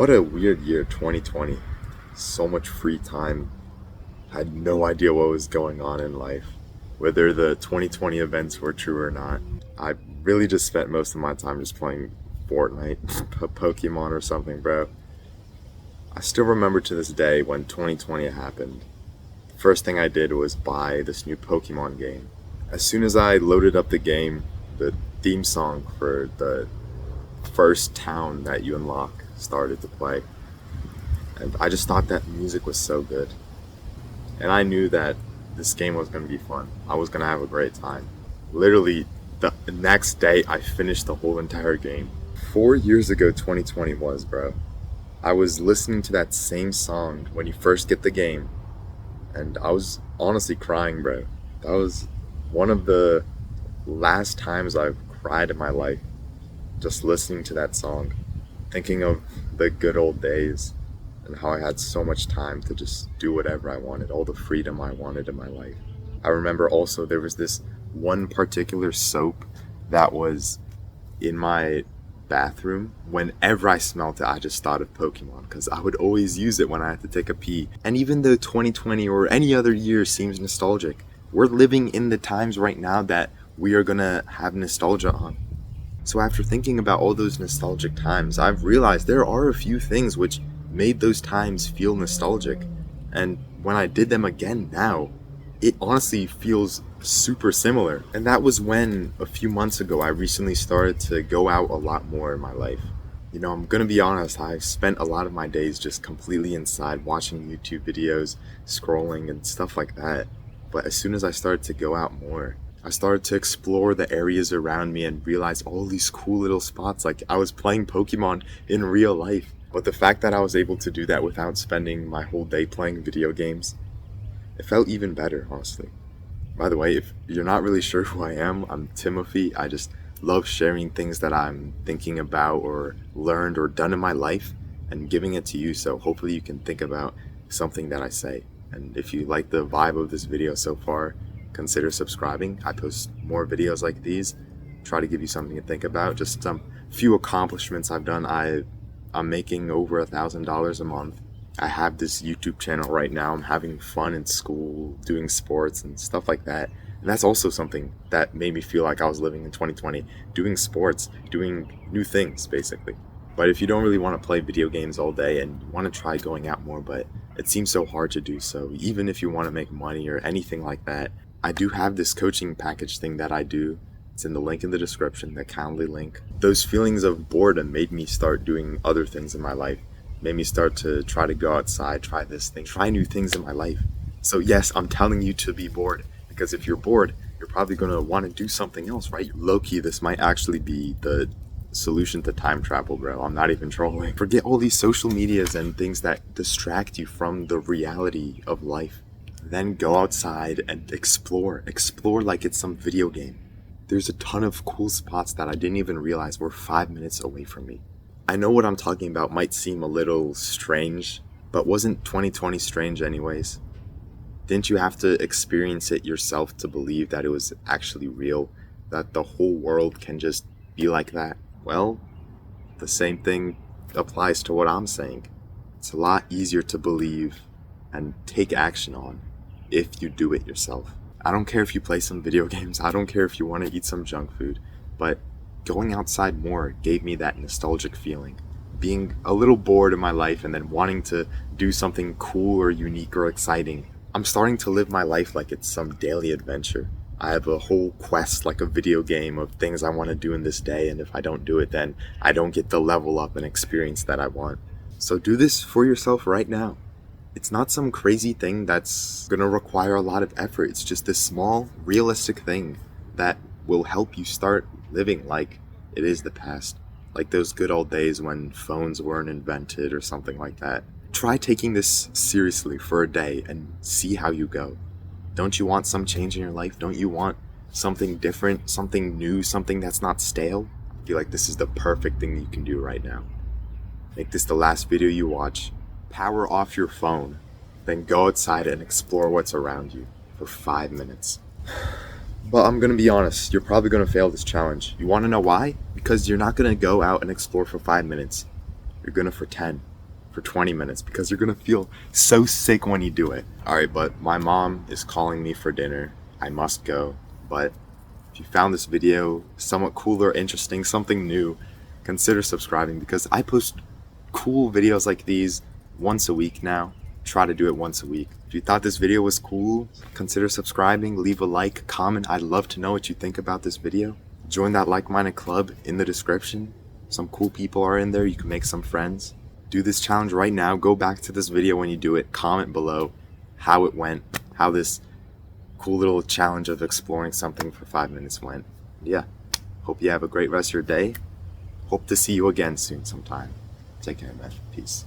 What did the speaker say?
What a weird year, 2020. So much free time. Had no idea what was going on in life, whether the 2020 events were true or not. I really just spent most of my time just playing Fortnite, Pokemon or something, bro. I still remember to this day when 2020 happened. The first thing I did was buy this new Pokemon game. As soon as I loaded up the game, the theme song for the first town that you unlock started to play. And I just thought that music was so good. And I knew that this game was going to be fun. I was going to have a great time. Literally, the next day, I finished the whole entire game. 4 years ago, 2020 was, bro. I was listening to that same song when you first get the game, and I was honestly crying, bro. That was one of the last times I've cried in my life, just listening to that song, thinking of the good old days and how I had so much time to just do whatever I wanted, all the freedom I wanted in my life. I remember also there was this one particular soap that was in my bathroom. Whenever I smelt it, I just thought of Pokemon because I would always use it when I had to take a pee. And even though 2020 or any other year seems nostalgic, we're living in the times right now that we are gonna have nostalgia on. So after thinking about all those nostalgic times, I've realized there are a few things which made those times feel nostalgic. And when I did them again now, it honestly feels super similar. And that was when, a few months ago, I recently started to go out a lot more in my life. You know, I'm gonna be honest, I spent a lot of my days just completely inside watching YouTube videos, scrolling, and stuff like that. But as soon as I started to go out more, I started to explore the areas around me and realize all these cool little spots. Like I was playing Pokemon in real life. But the fact that I was able to do that without spending my whole day playing video games, it felt even better, honestly. By the way, if you're not really sure who I am, I'm Timothy. I just love sharing things that I'm thinking about or learned or done in my life and giving it to you. So hopefully you can think about something that I say. And if you like the vibe of this video so far, consider subscribing. I post more videos like these, try to give you something to think about. Just some few accomplishments I've done. I'm making over $1,000 a month. I have this YouTube channel right now. I'm having fun in school, doing sports and stuff like that. And that's also something that made me feel like I was living in 2020, doing sports, doing new things, basically. But if you don't really want to play video games all day and you want to try going out more, but it seems so hard to do so, even if you want to make money or anything like that, I do have this coaching package thing that I do. It's in the link in the description, the Calendly link. Those feelings of boredom made me start doing other things in my life. Made me start to try to go outside, try this thing, try new things in my life. So yes, I'm telling you to be bored, because if you're bored, you're probably going to want to do something else, right? Low-key, this might actually be the solution to time travel, bro. I'm not even trolling. Forget all these social medias and things that distract you from the reality of life. Then go outside and explore. Explore like it's some video game. There's a ton of cool spots that I didn't even realize were 5 minutes away from me. I know what I'm talking about might seem a little strange, but wasn't 2020 strange anyways? Didn't you have to experience it yourself to believe that it was actually real? That the whole world can just be like that? Well, the same thing applies to what I'm saying. It's a lot easier to believe and take action on if you do it yourself. I don't care if you play some video games, I don't care if you want to eat some junk food, but going outside more gave me that nostalgic feeling. Being a little bored in my life and then wanting to do something cool or unique or exciting. I'm starting to live my life like it's some daily adventure. I have a whole quest, like a video game, of things I want to do in this day, and if I don't do it, then I don't get the level up and experience that I want. So do this for yourself right now. It's not some crazy thing that's gonna require a lot of effort. It's just this small, realistic thing that will help you start living like it is the past. Like those good old days when phones weren't invented or something like that. Try taking this seriously for a day and see how you go. Don't you want some change in your life? Don't you want something different, something new, something that's not stale? I feel like this is the perfect thing you can do right now. Make this the last video you watch. Power off your phone, then go outside and explore what's around you for 5 minutes. But I'm gonna be honest, you're probably gonna fail this challenge. You wanna know why? Because you're not gonna go out and explore for 5 minutes. You're gonna for 10, for 20 minutes because you're gonna feel so sick when you do it. Alright, but my mom is calling me for dinner. I must go. But if you found this video somewhat cool or interesting, something new, consider subscribing because I post cool videos like these once a week now. Try to do it once a week. If you thought this video was cool, consider subscribing, leave a like, comment. I'd love to know what you think about this video. Join that like-minded club in the description. Some cool people are in there. You can make some friends. Do this challenge right now. Go back to this video when you do it. Comment below how it went, how this cool little challenge of exploring something for 5 minutes went. Yeah, hope you have a great rest of your day. Hope to see you again soon sometime. Take care, man. Peace.